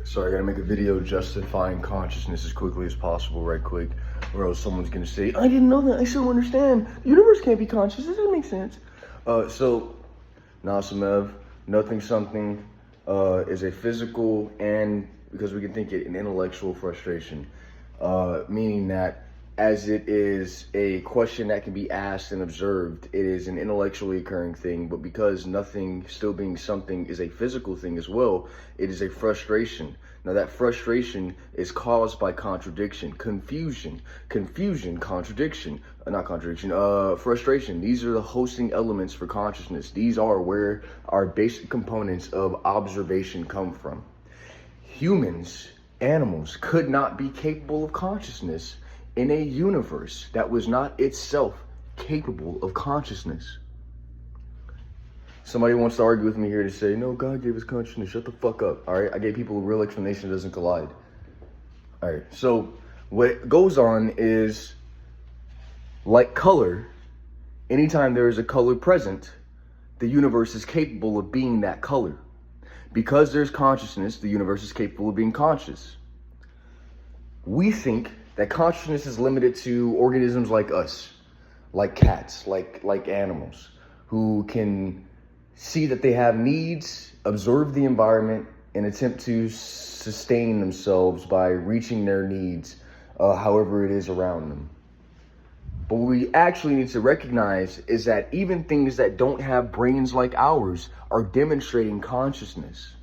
So I gotta make a video justifying consciousness as quickly as possible, right quick, or else someone's gonna say, I didn't know that, I still understand. The universe can't be conscious, this doesn't make sense. So, Nasamev, nothing something is a physical and, because we can think it, an intellectual frustration. Meaning that as it is a question that can be asked and observed, it is an intellectually occurring thing, but because nothing still being something is a physical thing as well, it is a frustration. Now that frustration is caused by contradiction, confusion, contradiction, not contradiction, frustration. These are the hosting elements for consciousness. These are where our basic components of observation come from. Humans, animals, could not be capable of consciousness in a universe that was not itself capable of consciousness. Somebody wants to argue with me here to say, no, God gave us consciousness. Shut the fuck up. All right, I gave people a real explanation that doesn't collide. All right, so what goes on is, like color, anytime there is a color present, the universe is capable of being that color. Because there's consciousness, the universe is capable of being conscious. We think that consciousness is limited to organisms like us, like cats, like animals, who can see that they have needs, observe the environment, and attempt to sustain themselves by reaching their needs, however it is around them. But what we actually need to recognize is that even things that don't have brains like ours are demonstrating consciousness.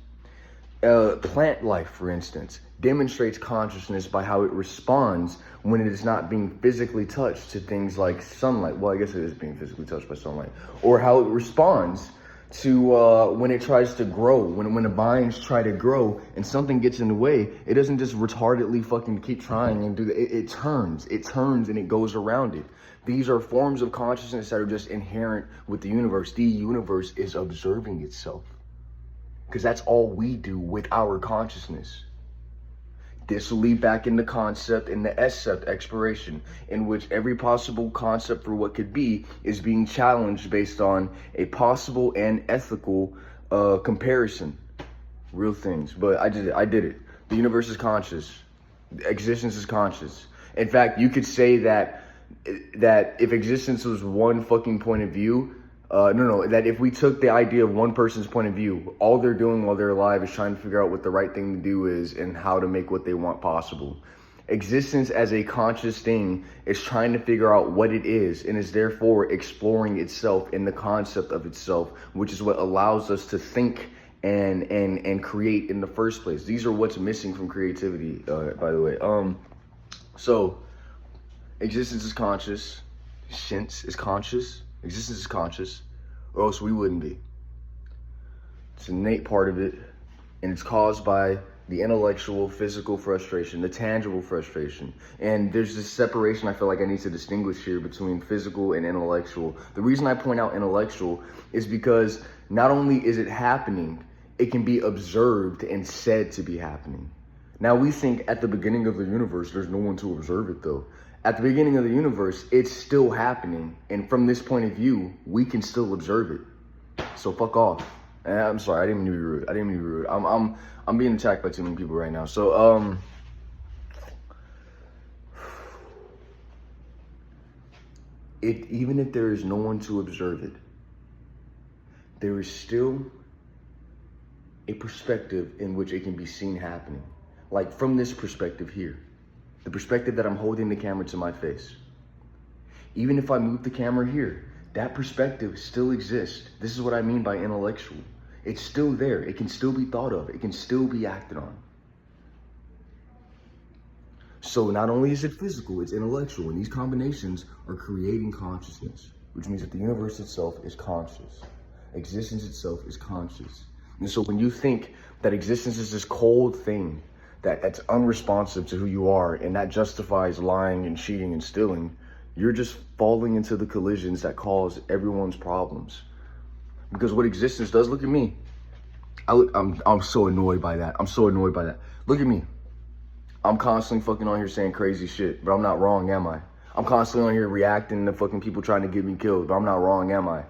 Plant life, for instance, demonstrates consciousness by how it responds when it is not being physically touched to things like sunlight. Well, I guess it is being physically touched by sunlight. Or how it responds to when it tries to grow. When the vines try to grow and something gets in the way, it doesn't just retardedly fucking keep trying and do that. It turns and it goes around it. These are forms of consciousness that are just inherent with the universe. The universe is observing itself, because that's all we do with our consciousness. This will lead back in the concept in the S-cept exploration, in which every possible concept for what could be is being challenged based on a possible and ethical comparison. Real things, but I did it. The universe is conscious. Existence is conscious. In fact, you could say that if existence was one fucking point of view, that if we took the idea of one person's point of view, all they're doing while they're alive is trying to figure out what the right thing to do is and how to make what they want possible. Existence as a conscious thing is trying to figure out what it is and is therefore exploring itself in the concept of itself, which is what allows us to think and create in the first place. These are what's missing from creativity, by the way. So existence is conscious, sense is conscious, existence is conscious, or else we wouldn't be. It's an innate part of it, and it's caused by the intellectual, physical frustration, the tangible frustration. And there's this separation I feel like I need to distinguish here between physical and intellectual. The reason I point out intellectual is because not only is it happening, it can be observed and said to be happening. Now we think at the beginning of the universe, there's no one to observe it though. At the beginning of the universe, it's still happening. And from this point of view, we can still observe it. So fuck off. I'm sorry, I didn't mean to be rude. I'm being attacked by too many people right now. So, even if there is no one to observe it, there is still a perspective in which it can be seen happening. Like from this perspective here. The perspective that I'm holding the camera to my face. Even if I move the camera here, that perspective still exists. This is what I mean by intellectual. It's still there. It can still be thought of. It can still be acted on. So not only is it physical, it's intellectual. And these combinations are creating consciousness, which means that the universe itself is conscious. Existence itself is conscious. And so when you think that existence is this cold thing, that's unresponsive to who you are, and that justifies lying and cheating and stealing, you're just falling into the collisions that cause everyone's problems. Because what existence does, look at me. I'm so annoyed by that. Look at me. I'm constantly fucking on here saying crazy shit, but I'm not wrong, am I? I'm constantly on here reacting to fucking people trying to get me killed, but I'm not wrong, am I?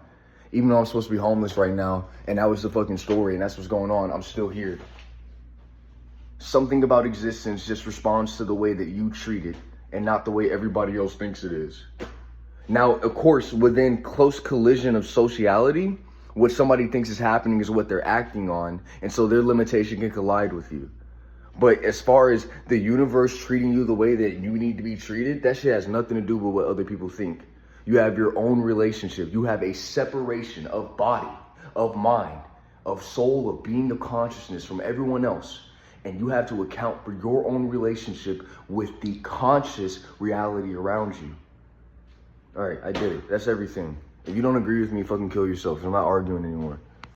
Even though I'm supposed to be homeless right now, and that was the fucking story, and that's what's going on, I'm still here. something about existence just responds to the way that you treat it and not the way everybody else thinks it is. Now, of course, within close collision of sociality, what somebody thinks is happening is what they're acting on, and so their limitation can collide with you. But as far as the universe treating you the way that you need to be treated, that shit has nothing to do with what other people think. You have your own relationship. You have a separation of body, of mind, of soul, of being, of consciousness from everyone else. And you have to account for your own relationship with the conscious reality around you. All right, I did it. That's everything. If you don't agree with me, fucking kill yourself. I'm not arguing anymore.